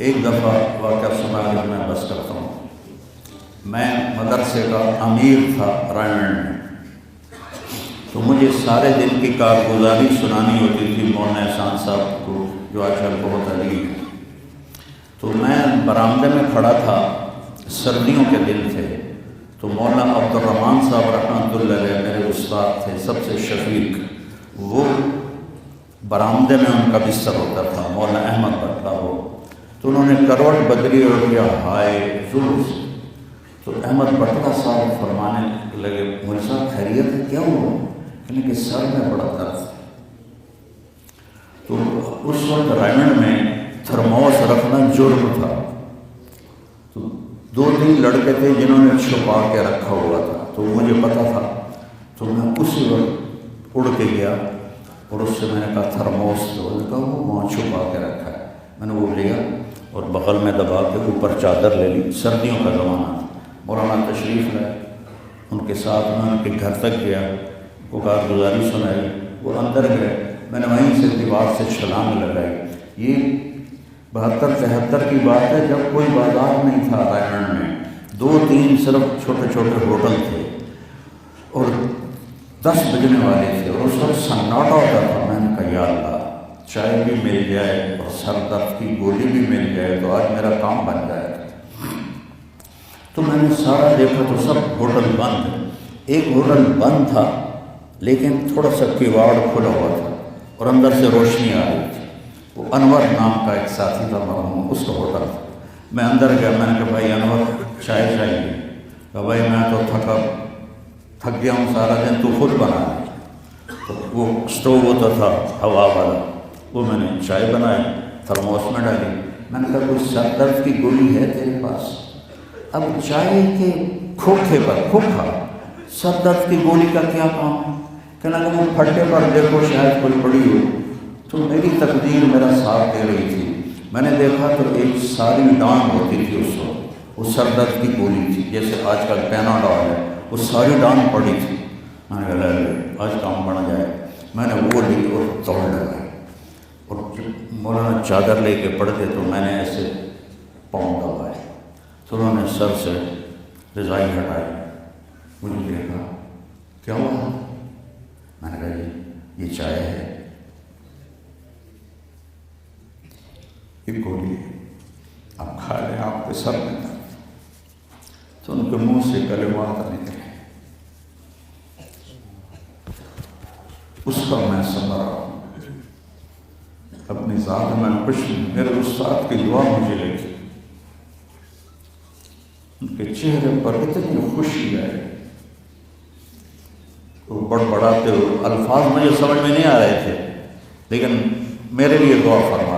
ایک دفعہ واقعہ سنا کے میں بس کرتا ہوں۔ میں مدرسے کا امیر تھا رائمنڈ میں، تو مجھے سارے دن کی کارگزاری سنانی ہوتی تھی مولانا احسان صاحب کو، جو آج کل بہت علی ہے۔ تو میں برآمدے میں کھڑا تھا، سردیوں کے دن تھے، تو مولانا عبد الرحمن صاحب رحمۃ اللہ علیہ میرے استاد تھے، سب سے شفیق، وہ برآمدے میں ان کا بستر ہوتا تھا، مولانا احمد بٹلہ ہو، تو انہوں نے کروٹ بدلی اور کیا ہائے زور سے، تو احمد بٹلہ صاحب فرمانے لگے مولوی صاحب خیریت ہے، کیا ہوا؟ کہنے کہ سر میں بڑا درد۔ تو اس وقت رائمنڈ میں تھرموس رکھنا جرم تھا، تو 2-3 لڑکے تھے جنہوں نے چھپا کے رکھا ہوا تھا، تو مجھے پتا تھا، تو میں اسی وقت اڑ کے گیا اور اس سے میں نے کہا تھرموس، تو انہوں نے کہا وہ وہاں چھپا کے رکھا ہے۔ میں نے وہ لیا اور بغل میں دبا کے اوپر چادر لے لی، سردیوں کا زمانہ تھا، مولانا تشریف لائے، ان کے ساتھ میں ان کے گھر تک گیا، وہ کارگزاری سنائی، وہ اندر گئے، میں نے وہیں سے دیوار سے چھلانگ لگائی۔ یہ 72-73 کی بات ہے، جب کوئی بازار نہیں تھا رائمنڈ میں، 2-3 صرف چھوٹے چھوٹے ہوٹل تھے اور 10 بجنے والے تھے، اور اس وقت سناٹا ہوتا تھا۔ میں نے کہا یا اللہ، چائے بھی مل جائے اور سر درد کی گولی بھی مل جائے تو آج میرا کام بن جائے۔ تو میں نے سارا دیکھا تو سب ہوٹل بند، ایک ہوٹل بند تھا لیکن تھوڑا سا کیواڑ کھلا ہوا تھا اور اندر سے روشنی آ رہی تھی، وہ انور نام کا ایک ساتھی تھا مرحوم، اس کا ہوٹل تھا۔ میں اندر گیا، میں نے کہا بھائی انور چائے چاہیے؟ کہا بھائی میں تو تھک گیا ہوں سارا دن، تو خود بنا دے۔ تو وہ اسٹوو ہوتا تھا ہوا والا، وہ میں نے چائے بنائی، تھرموس میں ڈالی۔ میں نے کہا کوئی سر درد کی گولی ہے تیرے پاس؟ اب چائے کے کھوکھے پر کھوکھا، سر درد کی گولی کا کیا کام ہے؟ کہنا کہ وہ پھٹے پر دیکھو شاید کوئی پڑی ہو۔ تو میری تقدیر میرا ساتھ دے رہی تھی، میں نے دیکھا تو ایک ساری ڈان ہوتی تھی اس وقت، وہ سر درد کی گولی تھی، جیسے آج کل پیناڈول ہے، وہ ساری ڈان پڑی تھی۔ میں نے کہا آج کام بن جائے، میں نے وہ لی اور دوڑ لگائی، اور مولانا چادر لے کے پڑھتے تو میں نے ایسے پاؤں دبائے، تو انہوں نے سر سے رضائی ہٹائی، مجھے دیکھا کیا ہوا؟ میں نے کہا جی یہ چائے ہے، یہ گولی ہے، آپ کھا لیں، آپ کے سر میں تھا۔ تو ان کے منہ سے کلمات نکلے، اس کا میں سمجھ رہا ہوں، اپنی ذات میں خوش ہوں۔ میرے استاد کی دعا مجھے لگی، ان کے چہرے پر اتنی خوشی آئی، وہ بڑبڑاتے ہوئے الفاظ مجھے سمجھ میں نہیں آ رہے تھے، لیکن میرے لیے دعا فرما۔